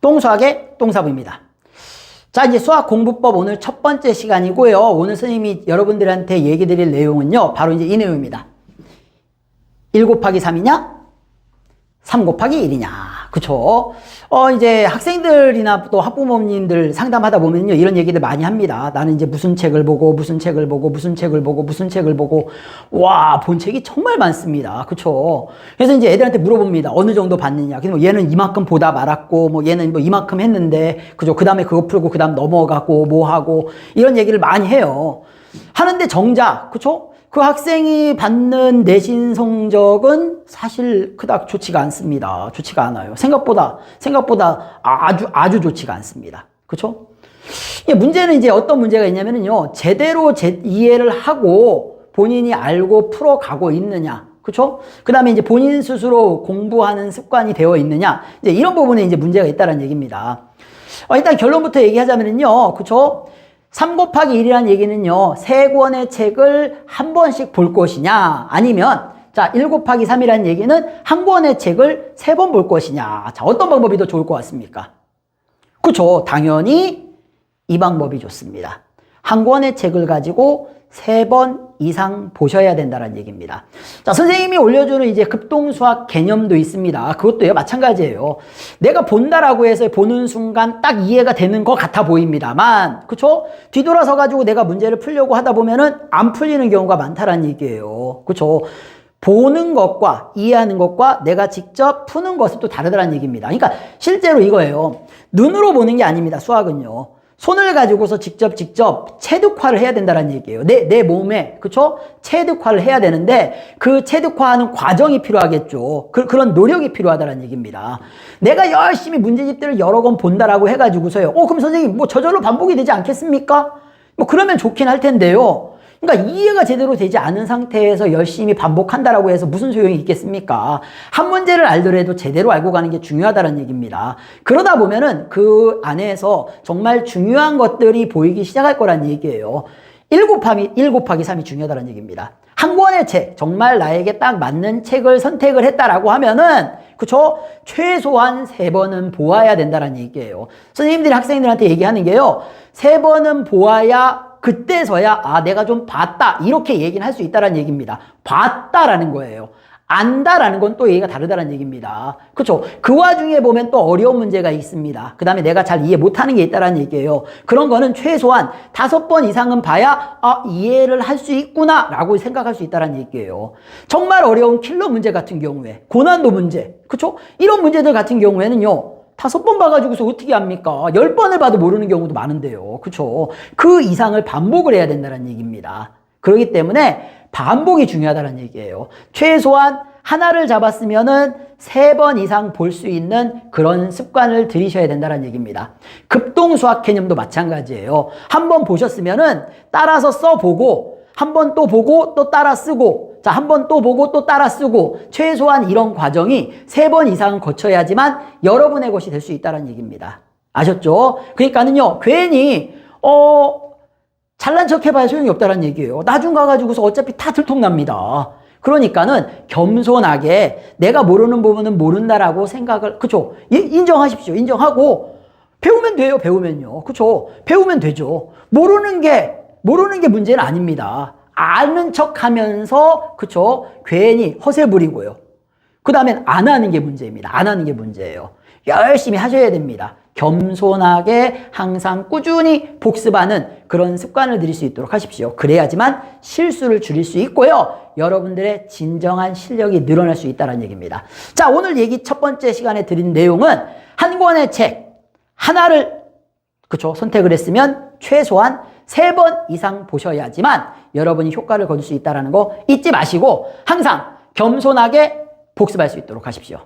똥수학의 똥사부입니다. 자, 이제 수학공부법 오늘 첫 번째 시간이고요. 오늘 선생님이 여러분들한테 얘기 드릴 내용은요, 바로 이제 이 내용입니다. 1 곱하기 3이냐? 3 곱하기 1이냐? 그쵸? 이제 학생들이나 또 학부모님들 상담하다 보면요, 이런 얘기들 많이 합니다. 나는 이제 무슨 책을 보고, 무슨 책을 보고, 무슨 책을 보고, 무슨 책을 보고, 와, 본 책이 정말 많습니다. 그쵸? 그래서 이제 애들한테 물어봅니다. 어느 정도 봤느냐? 그래서 뭐 얘는 이만큼 보다 말았고, 뭐 얘는 뭐 이만큼 했는데, 그죠? 그 다음에 그거 풀고, 그 다음 넘어가고, 뭐 하고, 이런 얘기를 많이 해요. 하는데 정작, 그쵸? 그 학생이 받는 내신 성적은 사실 그닥 좋지가 않습니다. 좋지가 않아요. 생각보다 아주 좋지가 않습니다. 그렇죠? 문제는 이제 어떤 문제가 있냐면요, 제대로 이해를 하고 본인이 알고 풀어가고 있느냐. 그렇죠? 그다음에 이제 본인 스스로 공부하는 습관이 되어 있느냐. 이제 이런 부분에 이제 문제가 있다는 얘기입니다. 일단 결론부터 얘기하자면요. 그렇죠? 3 곱하기 1이라는 얘기는요, 3권의 책을 한 번씩 볼 것이냐, 아니면, 자, 1 곱하기 3이라는 얘기는 한 권의 책을 3번 볼 것이냐. 자, 어떤 방법이 더 좋을 것 같습니까? 그쵸? 당연히 이 방법이 좋습니다. 한 권의 책을 가지고 3번 이상 보셔야 된다는 얘기입니다. 자, 선생님이 올려주는 이제 급동수학 개념도 있습니다. 그것도요, 마찬가지예요. 내가 본다라고 해서 보는 순간 딱 이해가 되는 것 같아 보입니다만, 그쵸? 뒤돌아서 가지고 내가 문제를 풀려고 하다 보면은 안 풀리는 경우가 많다는 얘기예요. 그쵸? 보는 것과 이해하는 것과 내가 직접 푸는 것은 또 다르다는 얘기입니다. 그러니까 실제로 이거예요. 눈으로 보는 게 아닙니다, 수학은요. 손을 가지고서 직접 체득화를 해야 된다는 얘기예요. 내 몸에, 그쵸? 체득화를 해야 되는데, 그 체득화하는 과정이 필요하겠죠. 그런 노력이 필요하다는 얘기입니다. 내가 열심히 문제집들을 여러 권 본다라고 해가지고서요. 그럼 선생님, 뭐 저절로 반복이 되지 않겠습니까? 뭐 그러면 좋긴 할 텐데요. 그러니까 이해가 제대로 되지 않은 상태에서 열심히 반복한다라고 해서 무슨 소용이 있겠습니까? 한 문제를 알더라도 제대로 알고 가는 게 중요하다는 얘기입니다. 그러다 보면은 그 안에서 정말 중요한 것들이 보이기 시작할 거란 얘기예요. 1 곱하기 3이 중요하다는 얘기입니다. 한 권의 책, 정말 나에게 딱 맞는 책을 선택을 했다라고 하면은, 그쵸? 최소한 3번은 보아야 된다는 얘기예요. 선생님들이 학생들한테 얘기하는 게요, 3번은 보아야 그때서야 내가 좀 봤다, 이렇게 얘기는 할 수 있다는 얘기입니다. 봤다라는 거예요. 안다라는 건 또 얘기가 다르다는 얘기입니다. 그렇죠? 그 와중에 보면 또 어려운 문제가 있습니다. 그 다음에 내가 잘 이해 못하는 게 있다는 얘기예요. 그런 거는 최소한 5번 이상은 봐야 이해를 할 수 있구나 라고 생각할 수 있다는 얘기예요. 정말 어려운 킬러 문제 같은 경우에, 고난도 문제, 그렇죠? 이런 문제들 같은 경우에는요, 5번 봐가지고서 어떻게 합니까? 10번을 봐도 모르는 경우도 많은데요. 그쵸? 그 이상을 반복을 해야 된다는 얘기입니다. 그렇기 때문에 반복이 중요하다는 얘기예요. 최소한 하나를 잡았으면은 3번 이상 볼 수 있는 그런 습관을 들이셔야 된다는 얘기입니다. 급동수학 개념도 마찬가지예요. 한 번 보셨으면은 따라서 써보고, 한 번 또 보고 또 따라 쓰고, 자, 한 번 또 보고 또 따라 쓰고, 최소한 이런 과정이 3번 이상은 거쳐야지만 여러분의 것이 될 수 있다는 얘기입니다. 아셨죠? 그러니까는요, 괜히 잘난 척 해봐야 소용이 없다는 얘기예요. 나중 가가지고서 어차피 다 들통납니다. 그러니까는 겸손하게 내가 모르는 부분은 모른다라고 생각을, 그쵸? 인정하십시오. 인정하고 배우면 돼요. 배우면요. 그쵸? 배우면 되죠. 모르는 게 문제는 아닙니다. 아는 척 하면서, 그쵸? 괜히 허세 부리고요. 그 다음엔 안 하는 게 문제입니다. 안 하는 게 문제예요. 열심히 하셔야 됩니다. 겸손하게 항상 꾸준히 복습하는 그런 습관을 들일 수 있도록 하십시오. 그래야지만 실수를 줄일 수 있고요. 여러분들의 진정한 실력이 늘어날 수 있다는 얘기입니다. 자, 오늘 얘기 첫 번째 시간에 드린 내용은 한 권의 책 하나를, 그쵸? 선택을 했으면 최소한 3번 이상 보셔야지만 여러분이 효과를 거둘 수 있다는 거 잊지 마시고 항상 겸손하게 복습할 수 있도록 하십시오.